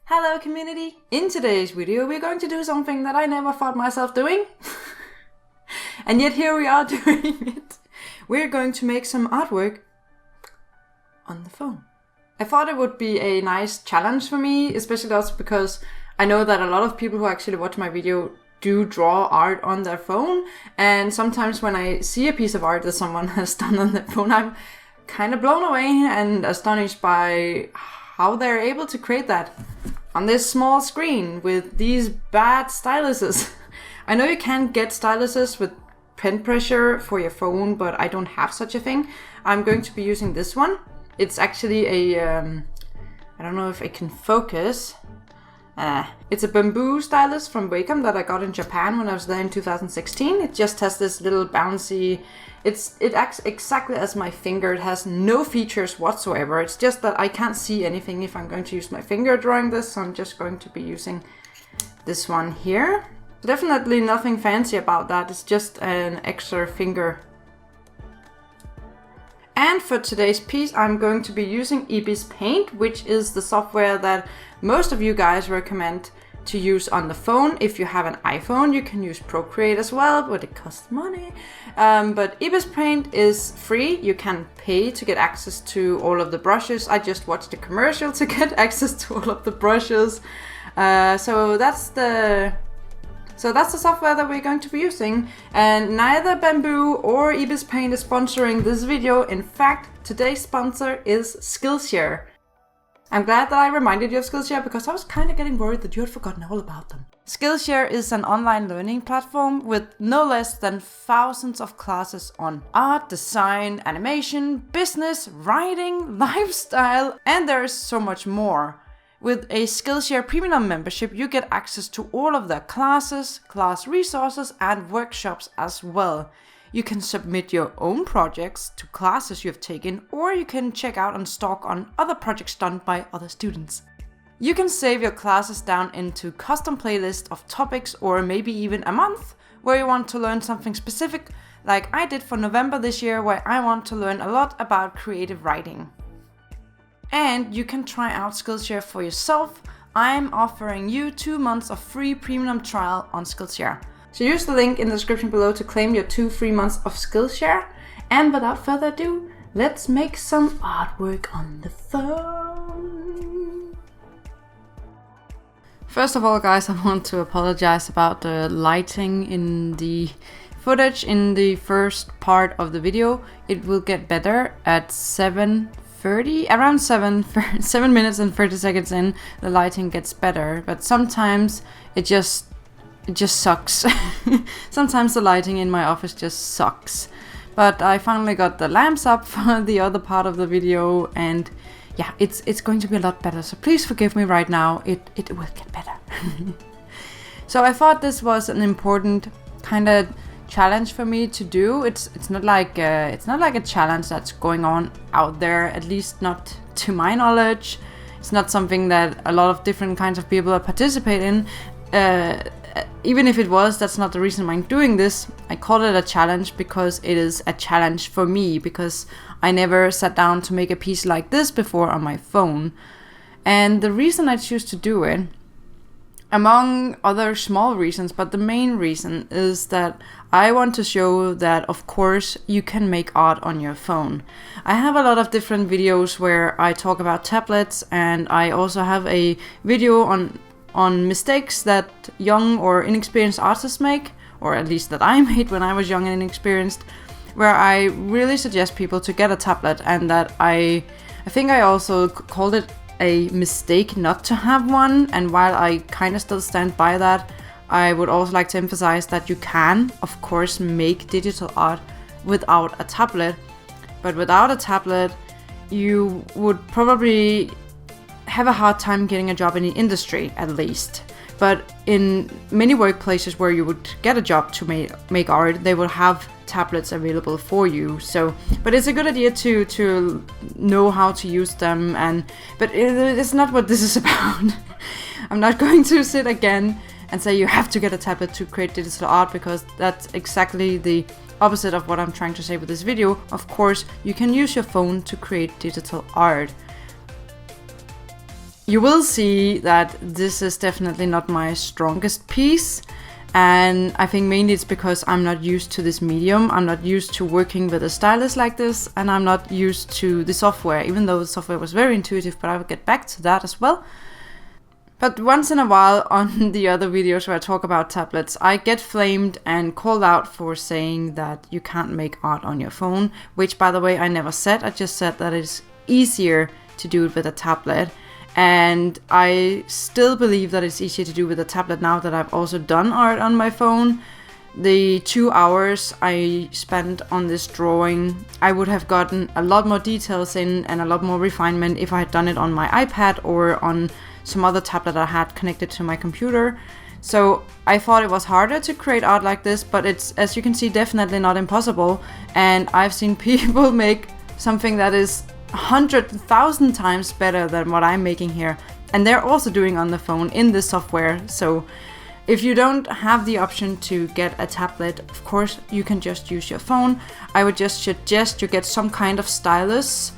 Hello community! In today's video we're going to do something that I never thought myself doing. And yet here we are doing it. We're going to make some artwork on the phone. I thought it would be a nice challenge for me, especially also because I know that a lot of people who actually watch my video do draw art on their phone. And sometimes when I see a piece of art that someone has done on their phone, I'm kind of blown away and astonished by how they're able to create that on this small screen with these bad styluses. I know you can get styluses with pen pressure for your phone, but I don't have such a thing. I'm going to be using this one. It's actually a, I don't know if I can focus. It's a bamboo stylus from Wacom that I got in Japan when I was there in 2016. It just has this little bouncy, it acts exactly as my finger. It has no features whatsoever. It's just that I can't see anything if I'm going to use my finger drawing this, so I'm just going to be using this one here. Definitely nothing fancy about that, it's just an extra finger. And for today's piece I'm going to be using Ibis Paint, which is the software that most of you guys recommend to use on the phone. If you have an iPhone you can use Procreate as well, but it costs money. But Ibis Paint is free, you can pay to get access to all of the brushes. I just watched the commercial to get access to all of the brushes. So that's the software that we're going to be using, and neither Bamboo or Ibis Paint is sponsoring this video. In fact, today's sponsor is Skillshare. I'm glad that I reminded you of Skillshare because I was kind of getting worried that you had forgotten all about them. Skillshare is an online learning platform with no less than thousands of classes on art, design, animation, business, writing, lifestyle, and there is so much more. With a Skillshare Premium membership, you get access to all of their classes, class resources, and workshops as well. You can submit your own projects to classes you've taken, or you can check out and stalk on other projects done by other students. You can save your classes down into custom playlists of topics, or maybe even a month where you want to learn something specific, like I did for November this year, where I want to learn a lot about creative writing. And you can try out Skillshare for yourself. I'm offering you 2 months of free premium trial on Skillshare. So use the link in the description below to claim your 2 free months of Skillshare. And without further ado, let's make some artwork on the phone. First of all, guys, I want to apologize about the lighting in the footage in the first part of the video. It will get better at 7:30, around 7 minutes and 30 seconds in, the lighting gets better, but sometimes it just sucks. Sometimes the lighting in my office just sucks. But I finally got the lamps up for the other part of the video, and yeah, it's going to be a lot better, so please forgive me right now. It will get better. So I thought this was an important kind of challenge for me to do. It's not like a challenge that's going on out there, at least not to my knowledge. It's not something that a lot of different kinds of people participate in. Even if it was, that's not the reason I'm doing this. I call it a challenge because it is a challenge for me, because I never sat down to make a piece like this before on my phone. And the reason I choose to do it, among other small reasons, but the main reason is that I want to show that, of course, you can make art on your phone. I have a lot of different videos where I talk about tablets, and I also have a video on mistakes that young or inexperienced artists make, or at least that I made when I was young and inexperienced, where I really suggest people to get a tablet, and that I think I also called it a mistake not to have one. And while I kind of still stand by that, I would also like to emphasize that you can, of course, make digital art without a tablet. But without a tablet, you would probably have a hard time getting a job in the industry, at least. But in many workplaces where you would get a job to make art, they will have tablets available for you. So, but it's a good idea to know how to use them. But it's not what this is about. I'm not going to sit again and say you have to get a tablet to create digital art, because that's exactly the opposite of what I'm trying to say with this video. Of course, you can use your phone to create digital art. you will see that this is definitely not my strongest piece. And I think mainly it's because I'm not used to this medium. I'm not used to working with a stylus like this, and I'm not used to the software, even though the software was very intuitive, but I will get back to that as well. But once in a while on the other videos where I talk about tablets, I get flamed and called out for saying that you can't make art on your phone, which, by the way, I never said. I just said that it's easier to do it with a tablet. And I still believe that it's easier to do with a tablet now that I've also done art on my phone. The 2 hours I spent on this drawing, I would have gotten a lot more details in and a lot more refinement if I had done it on my iPad or on some other tablet I had connected to my computer. So I thought it was harder to create art like this, but it's, as you can see, definitely not impossible. And I've seen people make something that is 100,000 times better than what I'm making here. And they're also doing on the phone in this software. So if you don't have the option to get a tablet, of course, you can just use your phone. I would just suggest you get some kind of stylus,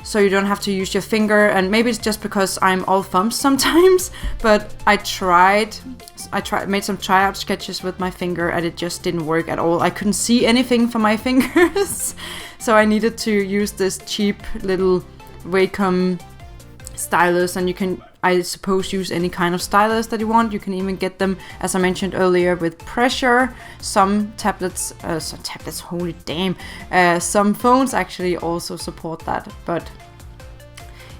so you don't have to use your finger. And maybe it's just because I'm all thumbs sometimes, but I made some tryout sketches with my finger and it just didn't work at all. I couldn't see anything from my fingers. So I needed to use this cheap little Wacom stylus, and you can, I suppose, use any kind of stylus that you want. You can even get them, as I mentioned earlier, with pressure. Some tablets, holy damn, some phones actually also support that. But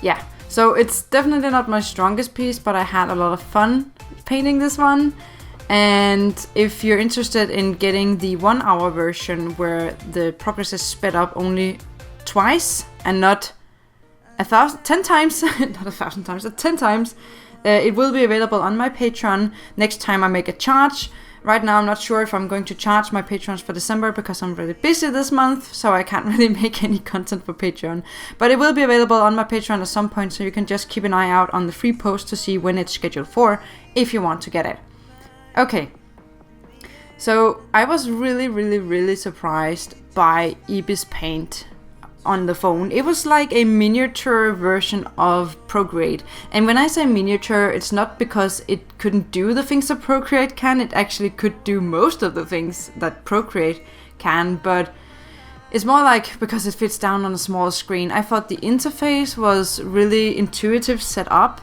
yeah, so it's definitely not my strongest piece, but I had a lot of fun painting this one. And if you're interested in getting the 1 hour version where the progress is sped up only twice and not 10 times, not 1,000 times, 10 times, it will be available on my Patreon next time I make a charge. Right now I'm not sure if I'm going to charge my patrons for December because I'm really busy this month, so I can't really make any content for Patreon. But it will be available on my Patreon at some point, so you can just keep an eye out on the free post to see when it's scheduled for, if you want to get it. Okay, so I was really surprised by Ibis Paint on the phone. It was like a miniature version of Procreate. And when I say miniature, it's not because it couldn't do the things that Procreate can. It actually could do most of the things that Procreate can, but it's more like because it fits down on a small screen. I thought the interface was really intuitive set up.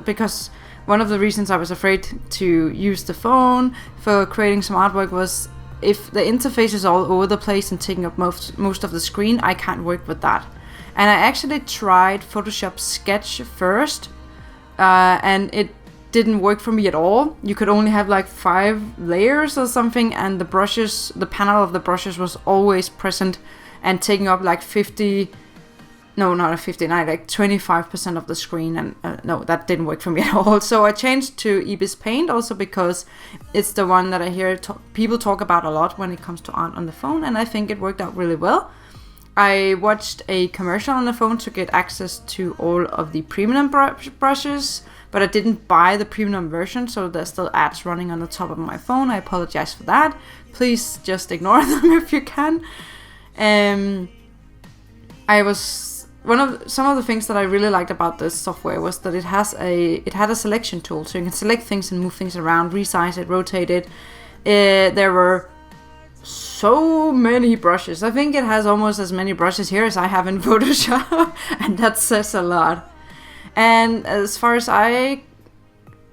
Because one of the reasons I was afraid to use the phone for creating some artwork was if the interface is all over the place and taking up most of the screen, I can't work with that. And I actually tried Photoshop Sketch first, and it didn't work for me at all. You could only have like 5 layers or something, and the panel of the brushes was always present and taking up like 25% of the screen, and no, that didn't work for me at all. So I changed to Ibis Paint, also because it's the one that I hear people talk about a lot when it comes to art on the phone, and I think it worked out really well. I watched a commercial on the phone to get access to all of the premium brushes, but I didn't buy the premium version, so there's still ads running on the top of my phone. I apologize for that. Please just ignore them if you can. Some of the things that I really liked about this software was that it had a selection tool, so you can select things and move things around, resize it, rotate it. There were so many brushes. I think it has almost as many brushes here as I have in Photoshop, and that says a lot. And as far as I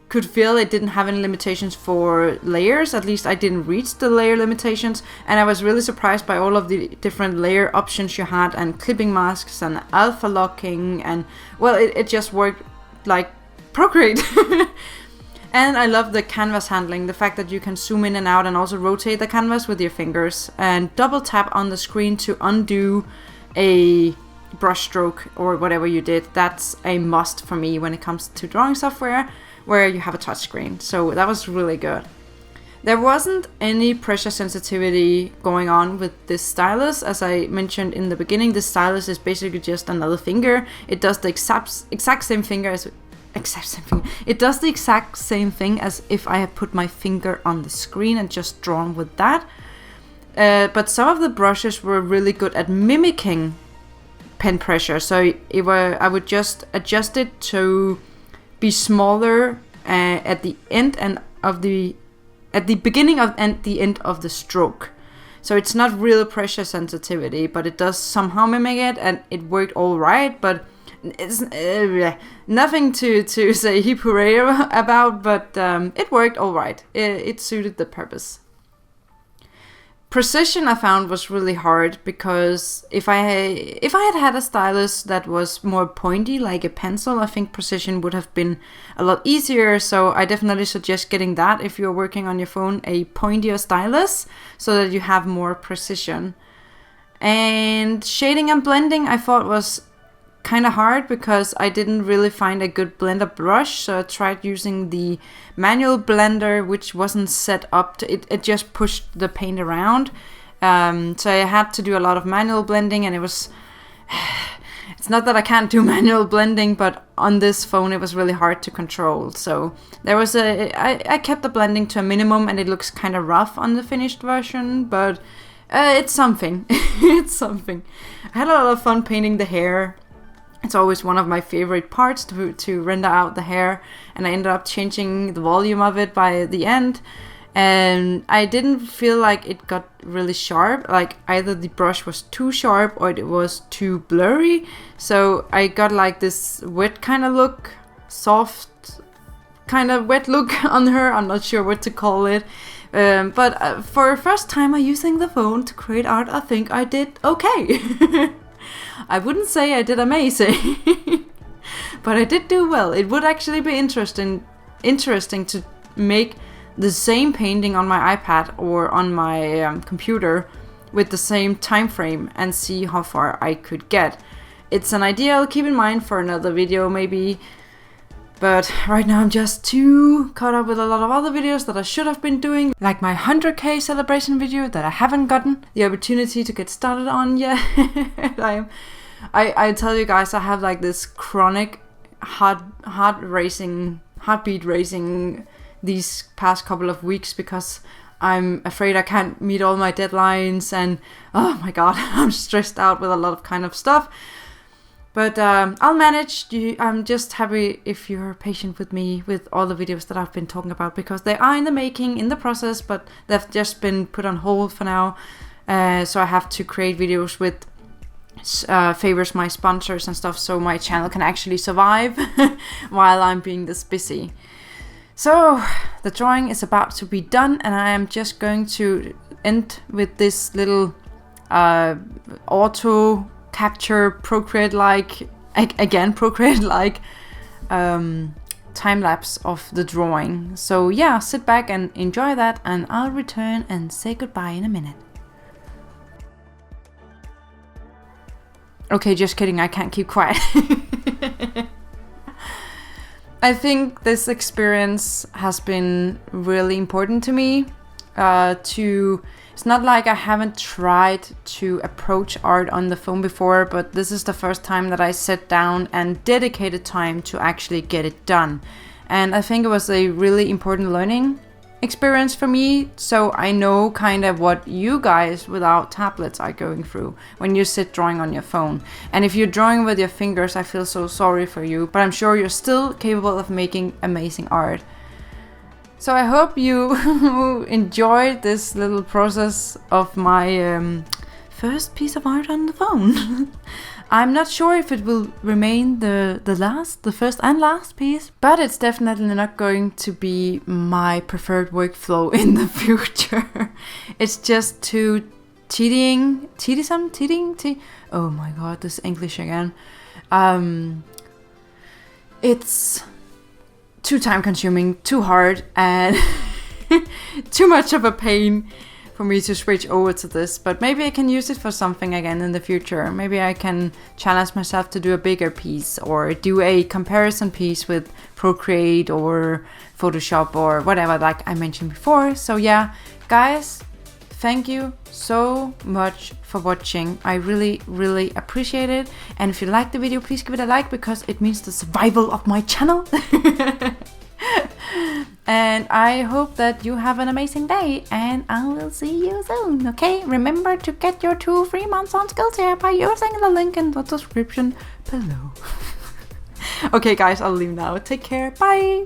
could feel, it didn't have any limitations for layers. At least I didn't reach the layer limitations, and I was really surprised by all of the different layer options you had, and clipping masks and alpha locking, and well, it just worked like Procreate. And I love the canvas handling, the fact that you can zoom in and out and also rotate the canvas with your fingers and double tap on the screen to undo a brush stroke or whatever you did. That's a must for me when it comes to drawing software where you have a touch screen. So that was really good. There wasn't any pressure sensitivity going on with this stylus. As I mentioned in the beginning, this stylus is basically just another finger. It does the exact same thing as if I had put my finger on the screen and just drawn with that. But some of the brushes were really good at mimicking pen pressure. So I would just adjust it to be smaller at the end and at the beginning of and the end of the stroke. So it's not real pressure sensitivity, but it does somehow mimic it, and it worked all right. But it's nothing to say hip hooray about, but it worked all right. It suited the purpose. Precision I found was really hard, because if I had a stylus that was more pointy like a pencil, I think precision would have been a lot easier. So I definitely suggest getting that if you're working on your phone, a pointier stylus, so that you have more precision. And shading and blending I thought was kind of hard, because I didn't really find a good blender brush, so I tried using the manual blender, which wasn't set up to it just pushed the paint around, so I had to do a lot of manual blending, and it was it's not that I can't do manual blending, but on this phone it was really hard to control. So there was I kept the blending to a minimum, and it looks kind of rough on the finished version, but it's something. It's something. I had a lot of fun painting the hair. It's always one of my favorite parts to render out the hair, and I ended up changing the volume of it by the end, and I didn't feel like it got really sharp, like either the brush was too sharp or it was too blurry. So I got like this wet kind of look, soft kind of wet look on her. I'm not sure what to call it, but for a first time using the phone to create art, I think I did okay. I wouldn't say I did amazing, but I did do well. It would actually be interesting to make the same painting on my iPad or on my computer with the same time frame and see how far I could get. It's an idea I'll keep in mind for another video maybe, but right now I'm just too caught up with a lot of other videos that I should have been doing, like my 100k celebration video that I haven't gotten the opportunity to get started on yet. I tell you guys, I have like this chronic heartbeat racing these past couple of weeks, because I'm afraid I can't meet all my deadlines, and oh my god, I'm stressed out with a lot of kind of stuff. But I'll manage. I'm just happy if you're patient with me with all the videos that I've been talking about, because they are in the making, in the process, but they've just been put on hold for now. So I have to create videos with favors my sponsors and stuff, so my channel can actually survive while I'm being this busy. So the drawing is about to be done, and I am just going to end with this little auto capture Procreate-like, again Procreate-like time lapse of the drawing. So yeah, sit back and enjoy that, and I'll return and say goodbye in a minute. Okay, just kidding, I can't keep quiet. I think this experience has been really important to me. It's not like I haven't tried to approach art on the phone before, but this is the first time that I sat down and dedicated time to actually get it done. And I think it was a really important learning experience for me, so I know kind of what you guys without tablets are going through when you sit drawing on your phone. And if you're drawing with your fingers, I feel so sorry for you, but I'm sure you're still capable of making amazing art. So I hope you enjoyed this little process of my first piece of art on the phone. I'm not sure if it will remain the first and last piece, but it's definitely not going to be my preferred workflow in the future. It's just too tedious. Oh my god, this English again. It's too time consuming, too hard, and too much of a pain for me to switch over to this. But maybe I can use it for something again in the future. Maybe I can challenge myself to do a bigger piece, or do a comparison piece with Procreate or Photoshop or whatever, like I mentioned before. So yeah, guys, thank you so much for watching. I really, really appreciate it. And if you liked the video, please give it a like, because it means the survival of my channel. And I hope that you have an amazing day, and I will see you soon, okay? Remember to get your 2 free months on Skillshare by using the link in the description below. Okay guys, I'll leave now. Take care, bye!